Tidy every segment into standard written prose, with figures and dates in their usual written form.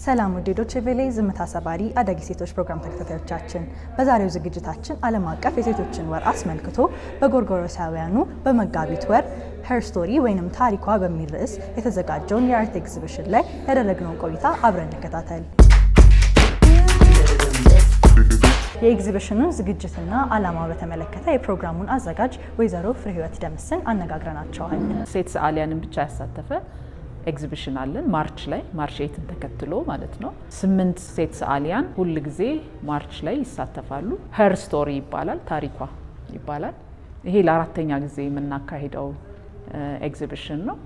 ሰላም ወዴዶች ቬሌ ዝምታ ሰባሪ አዳጊ ሴቶች ፕሮግራም ተከታታዮቻችን በዛሬው ዝግጅታችን ዓለም አቀፍ የሴቶችን ወር አስመልክቶ በጎርጎሮሳውያኑ በመጋቢት ወር ሄር ስቶሪ ወይንም ታሪኳ በሚል ርዕስ የተዘጋጀውን የአርት ኤግዚቢሽን ላይ ያደረግነውን ቆይታ አብረን እንከታተል። የኤግዚቢሽኑን ዝግጅትና ዓላማው በተመለከተ የፕሮግራሙን አዘጋጅ ወይዘሮ ፍሬህይወት ደምስን አነጋግረናቸዋል። ሴት ሰዓሊያንን ብቻ ያሳተፈ ኤግዚቢሽን አለን ማርች 8 ተከትሎ ማለት ነው። 8 ሴት ሰዓሊያን ሁሉ ጊዜ ማርች ላይ ይሳተፋሉ። ሄር ስቶሪ ይባላል፣ ታሪኳ ይባላል። ይሄ ለአራተኛ ጊዜ የምናካሂደው ኤግዚቢሽን ነው።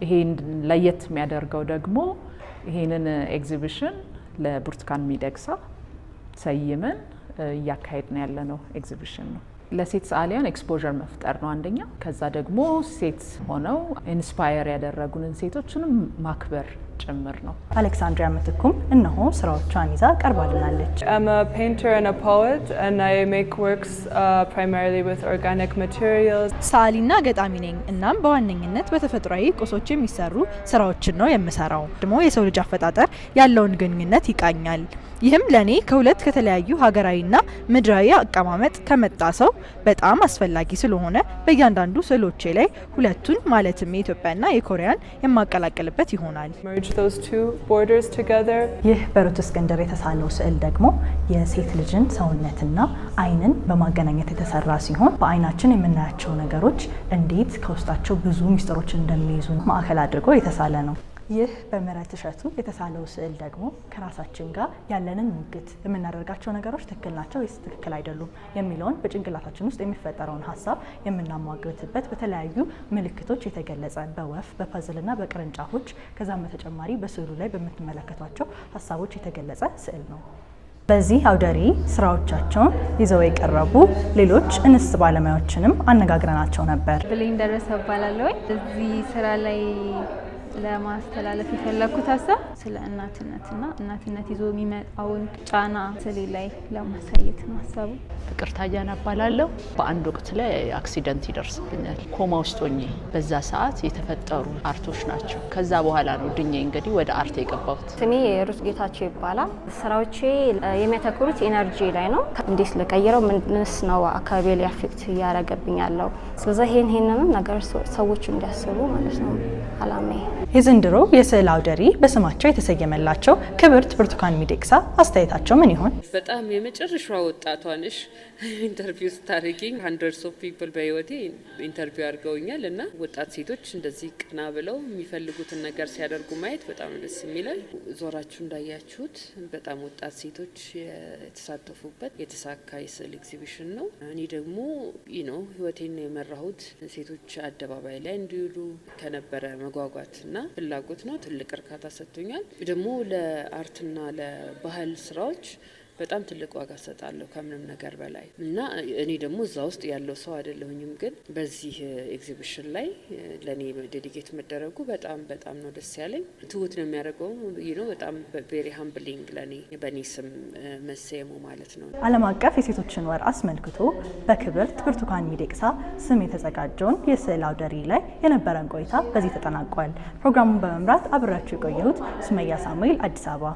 ይሄን ለየት የሚያደርገው ደግሞ ይሄንን ኤግዚቢሽን ለብርቱካን ሚደቅሳ ሰይመን እያካሄድን ያለነው ኤግዚቢሽን ነው። ለሴት ሰዓሊያን ኤክስፖዠር መፍጠር ነው አንደኛ። ከዛ ደግሞ ሴት ሆነው ኢንስፓየር ያደረጉንን ሴቶችንም ማክበር ጭምር ነው። አሌክሳንድሪያ ምትኩም እነሆ ስራዎቿን ይዛ ቀርባልናለች። I'm a painter and a poet and I make works primarily with organic materials. ሰዓሊና ገጣሚ ነኝ። እናም በዋነኝነት በተፈጥሯዊ ቁሶች የሚሰሩ ስራዎችን ነው የምሰራው። ደግሞ የሰው ልጅ አፈጣጠር ያለውን ግንኙነት ይቃኛል። ይህም ለኔ ከሁለት ከተለያዩ ሀገራዊና ምድራዊ አቀማመጥ ከመጣ ሰው በጣም አስፈላጊ ስለሆነ በእያንዳንዱ ስዕሎቼ ላይ ሁለቱን ማለትም የኢትዮጵያና የኮሪያን የማቀላቀልበት ይሆናል። Those two borders together. ይህ በሩት እስክንድር የተሳለው ስዕል ደግሞ የሴት ልጅን ሰውነትና አይንን በማገናኘት የተሰራ ሲሆን በአይናችን የምናያቸው ነገሮች እንዴት ከውስጣቸው ብዙ ሚስጥሮች እንደሚይዙ ማዕከል አድርጎ የተሳለ ነው። ይህ በምህረት እሸቱ የተሳለው ስዕል ደግሞ ከራሳችን ጋር ያለንን ሙግት የምናደርጋቸው ነገሮች ትክክል ናቸው ወይስ ትክክል አይደሉም የሚለውን በጭንቅላታችን ውስጥ የሚፈጠረውን ሀሳብ የምናሟግትበት በተለያዩ ምልክቶች የተገለጸ በወፍ በፐዝልና በቅርንጫፎች ከዛም በተጨማሪ በስዕሉ ላይ በምትመለከቷቸው ሀሳቦች የተገለጸ ስዕል ነው። በዚህ አውደ ርዕይ ስራዎቻቸውን ይዘው የቀረቡ ሌሎች እንስት ባለሙያዎችንም አነጋግረናቸው ነበር። ብሌን ደረሰ እባላለሁ። እዚህ ስራ ላይ ለማስተላለፍ የፈለኩት ሀሳብ ስለ እናትነትና እናትነት ይዞ የሚመጣውን ጫና ስዕሌ ላይ ለማሳየት ነው ሀሳቡ። ፍቅርተ አያና እባላለሁ። በአንድ ወቅት ላይ አክሲደንት ይደርስብኛል ኮማ ውስጥ ሆኜ፣ በዛ ሰዓት የተፈጠሩ አርቶች ናቸው። ከዛ በኋላ ነው ድኜ እንግዲህ ወደ አርት የገባሁት። ስሜ ሩት ጌታቸው ይባላል። ስራዎቼ የሚያተኩሩት ኤነርጂ ላይ ነው። እንዴት ለቀየረው ምንስ ነው አካባቢ ላይ አፌክት እያደረገብኝ ያለው፣ ስለዚህ ይሄንን ነገር ሰዎች እንዲያስቡ ማለት ነው አላማዬ። የዘንድሮ የስዕል አውደ ርዕይ በስማቸው የተሰየመላቸው ክብርት ብርቱካን ሚደቅሳ አስተያየታቸው ምን ይሆን? በጣም የመጨረሻዋ ወጣቷ ነሽ። ኢንተርቪው ስታደርጊኝ hundreds of people በህይወቴ ኢንተርቪው አድርገውኛል እና ወጣት ሴቶች እንደዚህ ቀና ብለው የሚፈልጉትን ነገር ሲያደርጉ ማየት በጣም ደስ የሚላል። ዞራችሁ እንዳያችሁት በጣም ወጣት ሴቶች የተሳተፉበት የተሳካ የስዕል ኤግዚቢሽን ነው። እኔ ደግሞ ህይወቴን የመራሁት ሴቶች አደባባይ ላይ እንዲውሉ ከነበረ መጓጓት እና ፍላጎት ነው። ትልቅ እርካታ ሰጥቶኛል። ደግሞ ለአርትና ለባህል ስራዎች በጣም ትልቅ ዋጋ ሰጣለሁ ከምንም ነገር በላይ እና እኔ ደግሞ እዛ ውስጥ ያለው ሰው አይደለሁኝም፣ ግን በዚህ ኤግዚቢሽን ላይ ለኔ ዴዲኬት መደረጉ በጣም ነው ደስ ያለኝ። ትሁት ነው የሚያደርገው በጣም ቬሪ ሃምብሊንግ ለኔ በኔ ስም መሰየሙ ማለት ነው። ዓለም አቀፍ የሴቶችን ወር አስመልክቶ በክብርት ብርቱካን ሚደቅሳ ስም የተዘጋጀውን የስዕል አውደ ርዕይ ላይ የነበረን ቆይታ በዚህ ተጠናቋል። ፕሮግራሙን በመምራት አብራችሁ የቆየሁት ሱመያ ሳሙኤል አዲስ አበባ